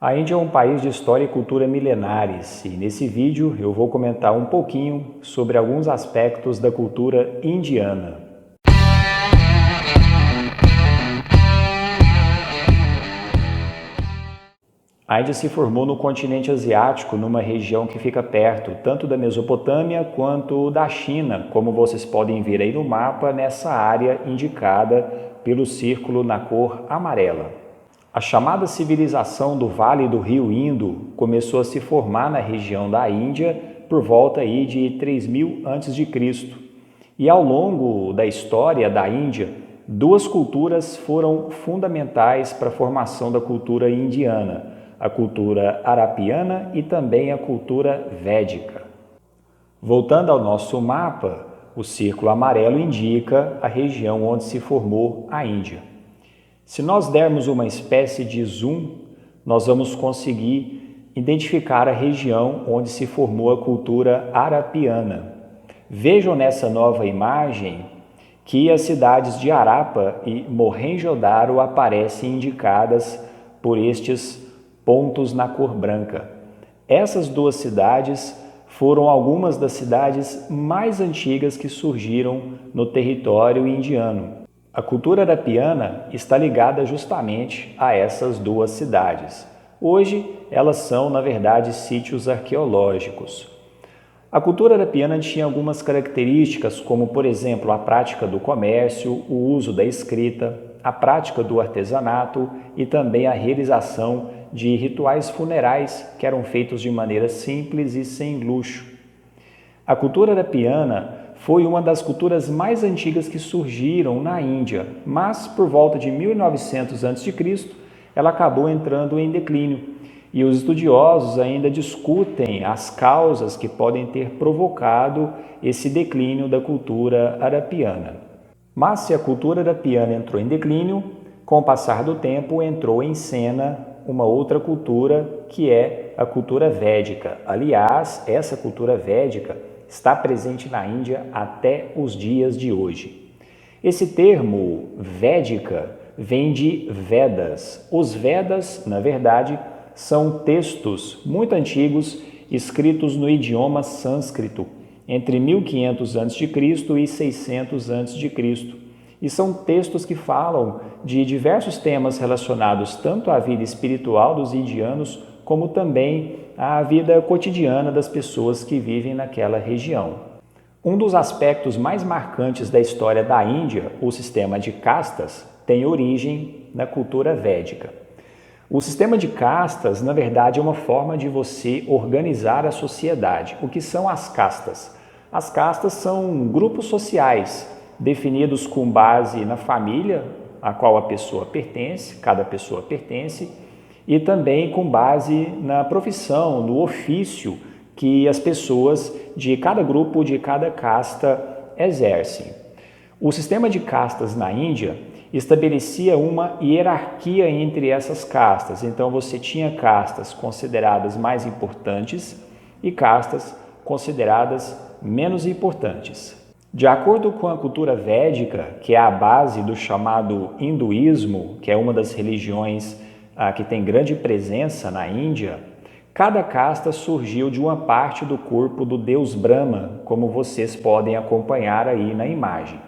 A Índia é um país de história e cultura milenares e nesse vídeo eu vou comentar um pouquinho sobre alguns aspectos da cultura indiana. A Índia se formou no continente asiático, numa região que fica perto tanto da Mesopotâmia quanto da China, como vocês podem ver aí no mapa, nessa área indicada pelo círculo na cor amarela. A chamada civilização do Vale do Rio Indo começou a se formar na região da Índia por volta aí de 3000 a.C. E ao longo da história da Índia, duas culturas foram fundamentais para a formação da cultura indiana, a cultura arapiana e também a cultura védica. Voltando ao nosso mapa, o círculo amarelo indica a região onde se formou a Índia. Se nós dermos uma espécie de zoom, nós vamos conseguir identificar a região onde se formou a cultura arapiana. Vejam nessa nova imagem que as cidades de Harappa e Mohenjo-Daro aparecem indicadas por estes pontos na cor branca. Essas duas cidades foram algumas das cidades mais antigas que surgiram no território indiano. A cultura arapiana está ligada justamente a essas duas cidades. Hoje, elas são, na verdade, sítios arqueológicos. A cultura arapiana tinha algumas características, como, por exemplo, a prática do comércio, o uso da escrita, a prática do artesanato e também a realização de rituais funerais que eram feitos de maneira simples e sem luxo. A cultura arapiana foi uma das culturas mais antigas que surgiram na Índia, mas por volta de 1900 a.C., ela acabou entrando em declínio e os estudiosos ainda discutem as causas que podem ter provocado esse declínio da cultura arapiana. Mas se a cultura arapiana entrou em declínio, com o passar do tempo entrou em cena uma outra cultura que é a cultura védica. Aliás, essa cultura védica está presente na Índia até os dias de hoje. Esse termo védica vem de Vedas. Os Vedas, na verdade, são textos muito antigos escritos no idioma sânscrito entre 1500 a.C. e 600 a.C. E são textos que falam de diversos temas relacionados tanto à vida espiritual dos indianos como também à vida cotidiana das pessoas que vivem naquela região. Um dos aspectos mais marcantes da história da Índia, o sistema de castas, tem origem na cultura védica. O sistema de castas, na verdade, é uma forma de você organizar a sociedade. O que são as castas? As castas são grupos sociais definidos com base na família a qual a pessoa pertence, cada pessoa pertence, e também com base na profissão, no ofício que as pessoas de cada grupo, de cada casta exercem. O sistema de castas na Índia estabelecia uma hierarquia entre essas castas. Então você tinha castas consideradas mais importantes e castas consideradas menos importantes. De acordo com a cultura védica, que é a base do chamado hinduísmo, que é uma das religiões que tem grande presença na Índia, cada casta surgiu de uma parte do corpo do deus Brahma, como vocês podem acompanhar aí na imagem.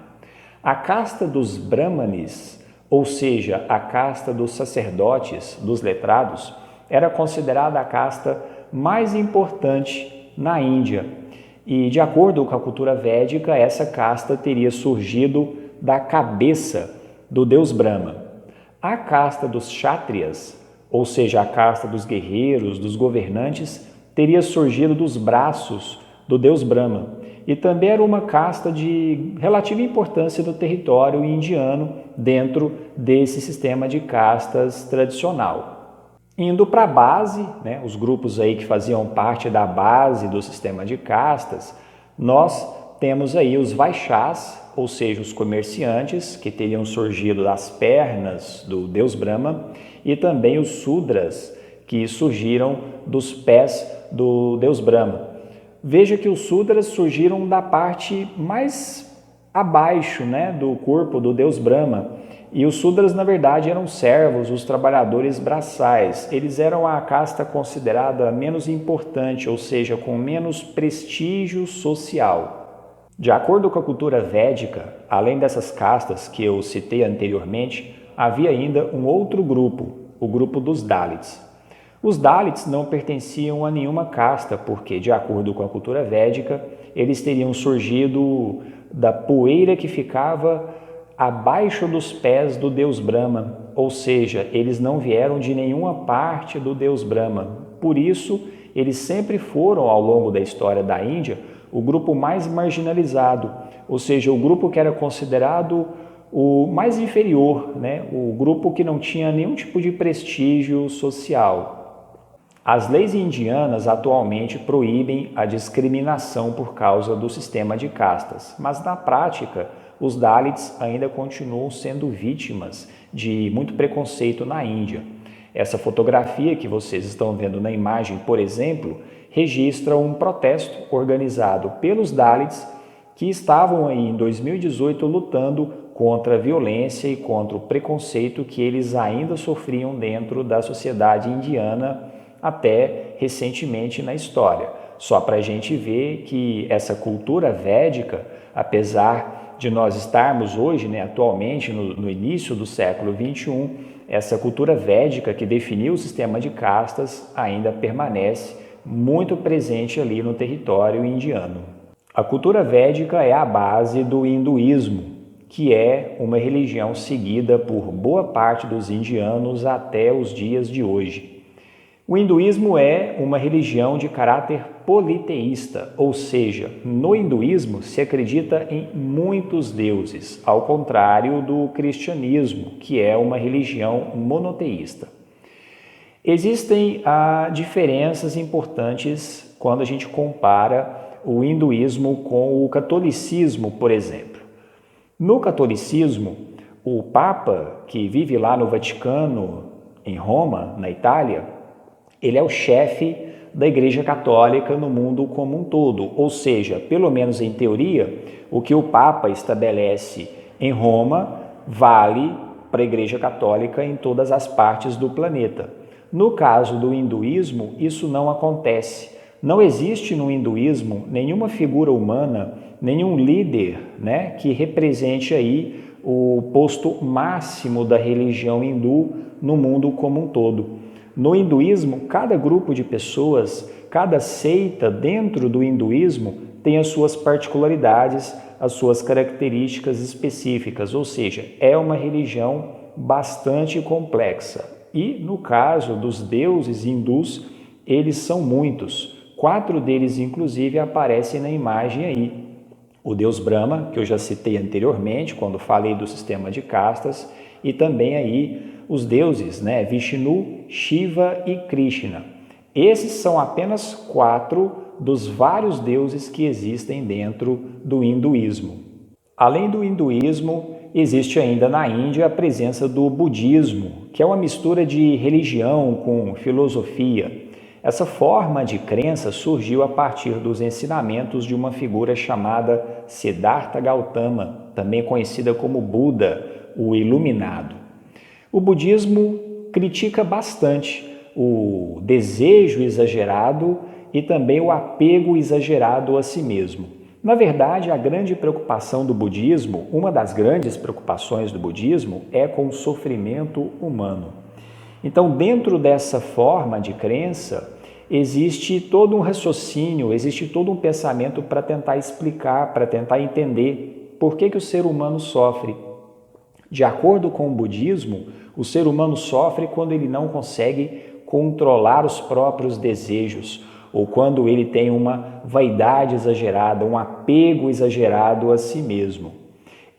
A casta dos Brahmanes, ou seja, a casta dos sacerdotes, dos letrados, era considerada a casta mais importante na Índia. E, de acordo com a cultura védica, essa casta teria surgido da cabeça do deus Brahma. A casta dos Kshatriyas, ou seja, a casta dos guerreiros, dos governantes, teria surgido dos braços do deus Brahma e também era uma casta de relativa importância no território indiano dentro desse sistema de castas tradicional. Indo para a base, os grupos aí que faziam parte da base do sistema de castas, nós temos aí os Vaishyas, ou seja, os comerciantes que teriam surgido das pernas do deus Brahma, e também os Sudras, que surgiram dos pés do deus Brahma. Veja que os Sudras surgiram da parte mais abaixo do corpo do deus Brahma, E os Sudras, na verdade, eram servos, os trabalhadores braçais. Eles eram a casta considerada menos importante, ou seja, com menos prestígio social. De acordo com a cultura védica, além dessas castas que eu citei anteriormente, havia ainda um outro grupo, o grupo dos Dalits. Os Dalits não pertenciam a nenhuma casta, porque, de acordo com a cultura védica, eles teriam surgido da poeira que ficava abaixo dos pés do deus Brahma, ou seja, eles não vieram de nenhuma parte do deus Brahma. Por isso, eles sempre foram, ao longo da história da Índia, o grupo mais marginalizado, ou seja, o grupo que era considerado o mais inferior, né? O grupo que não tinha nenhum tipo de prestígio social. As leis indianas atualmente proíbem a discriminação por causa do sistema de castas, mas na prática, os Dalits ainda continuam sendo vítimas de muito preconceito na Índia. Essa fotografia que vocês estão vendo na imagem, por exemplo, registra um protesto organizado pelos Dalits que estavam aí em 2018 lutando contra a violência e contra o preconceito que eles ainda sofriam dentro da sociedade indiana até recentemente na história. Só para a gente ver que essa cultura védica, apesar de nós estarmos hoje, atualmente, no início do século XXI, essa cultura védica que definiu o sistema de castas ainda permanece muito presente ali no território indiano. A cultura védica é a base do hinduísmo, que é uma religião seguida por boa parte dos indianos até os dias de hoje. O hinduísmo é uma religião de caráter politeísta, ou seja, no hinduísmo se acredita em muitos deuses, ao contrário do cristianismo, que é uma religião monoteísta. Existem diferenças importantes quando a gente compara o hinduísmo com o catolicismo, por exemplo. No catolicismo, o Papa, que vive lá no Vaticano, em Roma, na Itália, ele é o chefe da Igreja Católica no mundo como um todo, ou seja, pelo menos em teoria, o que o Papa estabelece em Roma vale para a Igreja Católica em todas as partes do planeta. No caso do hinduísmo, isso não acontece. Não existe no hinduísmo nenhuma figura humana, nenhum líder, que represente aí o posto máximo da religião hindu no mundo como um todo. No hinduísmo, cada grupo de pessoas, cada seita dentro do hinduísmo tem as suas particularidades, as suas características específicas, ou seja, é uma religião bastante complexa. E no caso dos deuses hindus, eles são muitos. 4 deles, inclusive, aparecem na imagem aí. O deus Brahma, que eu já citei anteriormente, quando falei do sistema de castas, e também aí os deuses, Vishnu, Shiva e Krishna. Esses são apenas 4 dos vários deuses que existem dentro do hinduísmo. Além do hinduísmo, existe ainda na Índia a presença do budismo, que é uma mistura de religião com filosofia. Essa forma de crença surgiu a partir dos ensinamentos de uma figura chamada Siddhartha Gautama, também conhecida como Buda, o Iluminado. O budismo critica bastante o desejo exagerado e também o apego exagerado a si mesmo. Na verdade, a grande preocupação do budismo, uma das grandes preocupações do budismo, é com o sofrimento humano. Então, dentro dessa forma de crença, existe todo um raciocínio, existe todo um pensamento para tentar explicar, para tentar entender por que o ser humano sofre. De acordo com o budismo, o ser humano sofre quando ele não consegue controlar os próprios desejos, ou quando ele tem uma vaidade exagerada, um apego exagerado a si mesmo.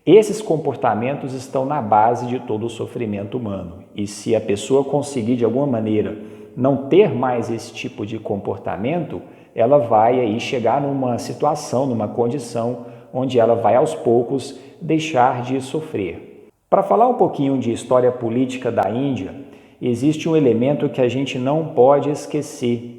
Esses comportamentos estão na base de todo o sofrimento humano. E se a pessoa conseguir, de alguma maneira, não ter mais esse tipo de comportamento, ela vai aí chegar numa situação, numa condição onde ela vai aos poucos deixar de sofrer. Para falar um pouquinho de história política da Índia, existe um elemento que a gente não pode esquecer.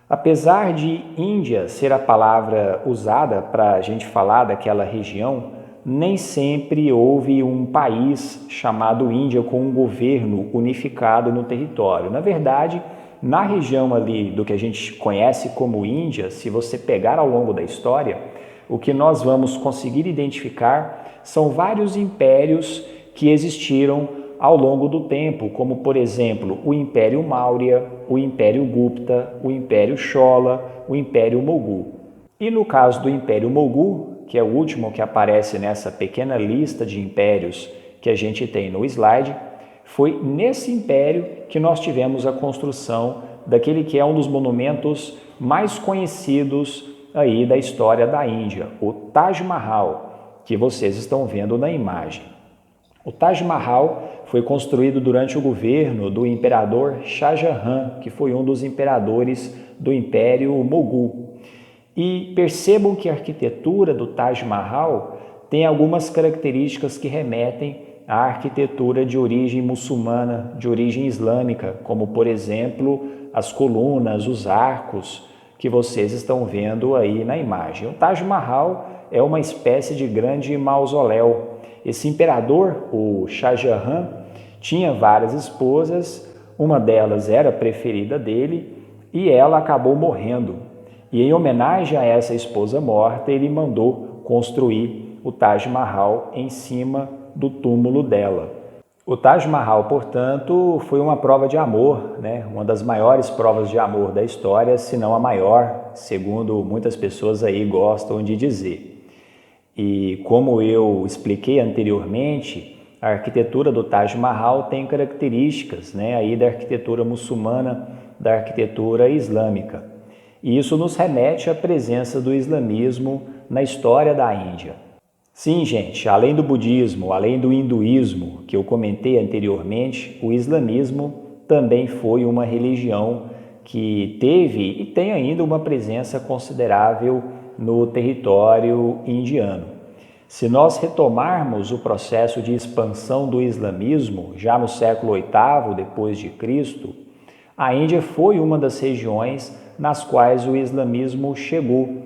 Apesar de Índia ser a palavra usada para a gente falar daquela região, nem sempre houve um país chamado Índia com um governo unificado no território. Na verdade, na região ali do que a gente conhece como Índia, se você pegar ao longo da história, o que nós vamos conseguir identificar são vários impérios que existiram ao longo do tempo, como por exemplo o Império Maurya, o Império Gupta, o Império Chola, o Império Mogul. E no caso do Império Mogul, que é o último que aparece nessa pequena lista de impérios que a gente tem no slide, foi nesse império que nós tivemos a construção daquele que é um dos monumentos mais conhecidos aí da história da Índia, o Taj Mahal, que vocês estão vendo na imagem. O Taj Mahal foi construído durante o governo do imperador Shah Jahan, que foi um dos imperadores do Império Mogul. E percebam que a arquitetura do Taj Mahal tem algumas características que remetem à arquitetura de origem muçulmana, de origem islâmica, como por exemplo as colunas, os arcos que vocês estão vendo aí na imagem. O Taj Mahal é uma espécie de grande mausoléu. Esse imperador, o Shah Jahan, tinha várias esposas, uma delas era preferida dele e ela acabou morrendo. E em homenagem a essa esposa morta, ele mandou construir o Taj Mahal em cima do túmulo dela. O Taj Mahal, portanto, foi uma prova de amor, né? Uma das maiores provas de amor da história, se não a maior, segundo muitas pessoas aí gostam de dizer. E como eu expliquei anteriormente, a arquitetura do Taj Mahal tem características, né, aí da arquitetura muçulmana, da arquitetura islâmica. E isso nos remete à presença do islamismo na história da Índia. Sim, gente, além do budismo, além do hinduísmo, que eu comentei anteriormente, o islamismo também foi uma religião que teve e tem ainda uma presença considerável no território indiano. Se nós retomarmos o processo de expansão do islamismo, já no século VIII depois de Cristo, a Índia foi uma das regiões nas quais o islamismo chegou.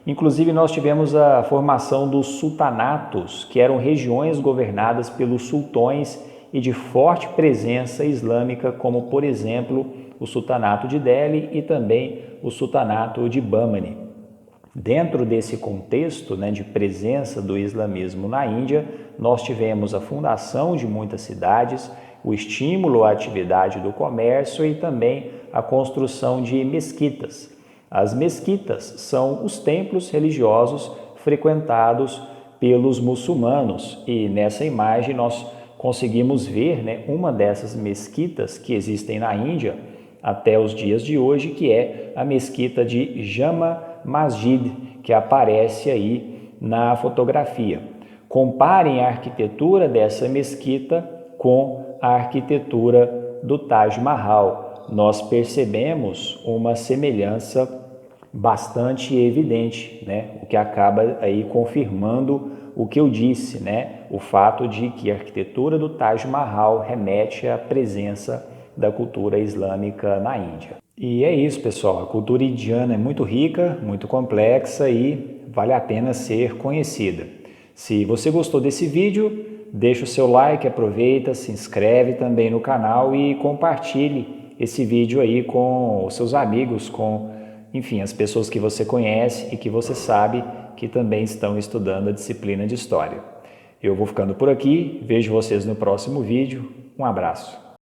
Inclusive, nós tivemos a formação dos sultanatos, que eram regiões governadas pelos sultões e de forte presença islâmica, como, por exemplo, o sultanato de Delhi e também o sultanato de Bamani. Dentro desse contexto, né, de presença do islamismo na Índia, nós tivemos a fundação de muitas cidades, o estímulo à atividade do comércio e também a construção de mesquitas. As mesquitas são os templos religiosos frequentados pelos muçulmanos e nessa imagem nós conseguimos ver, né, uma dessas mesquitas que existem na Índia até os dias de hoje, que é a mesquita de Jama Masjid, que aparece aí na fotografia. Comparem a arquitetura dessa mesquita com a arquitetura do Taj Mahal. Nós percebemos uma semelhança bastante evidente, né? O que acaba aí confirmando o que eu disse, né? O fato de que a arquitetura do Taj Mahal remete à presença da cultura islâmica na Índia. E é isso, pessoal. A cultura indiana é muito rica, muito complexa e vale a pena ser conhecida. Se você gostou desse vídeo, deixa o seu like, aproveita, se inscreve também no canal e compartilhe esse vídeo aí com os seus amigos, com, enfim, as pessoas que você conhece e que você sabe que também estão estudando a disciplina de História. Eu vou ficando por aqui, vejo vocês no próximo vídeo. Um abraço.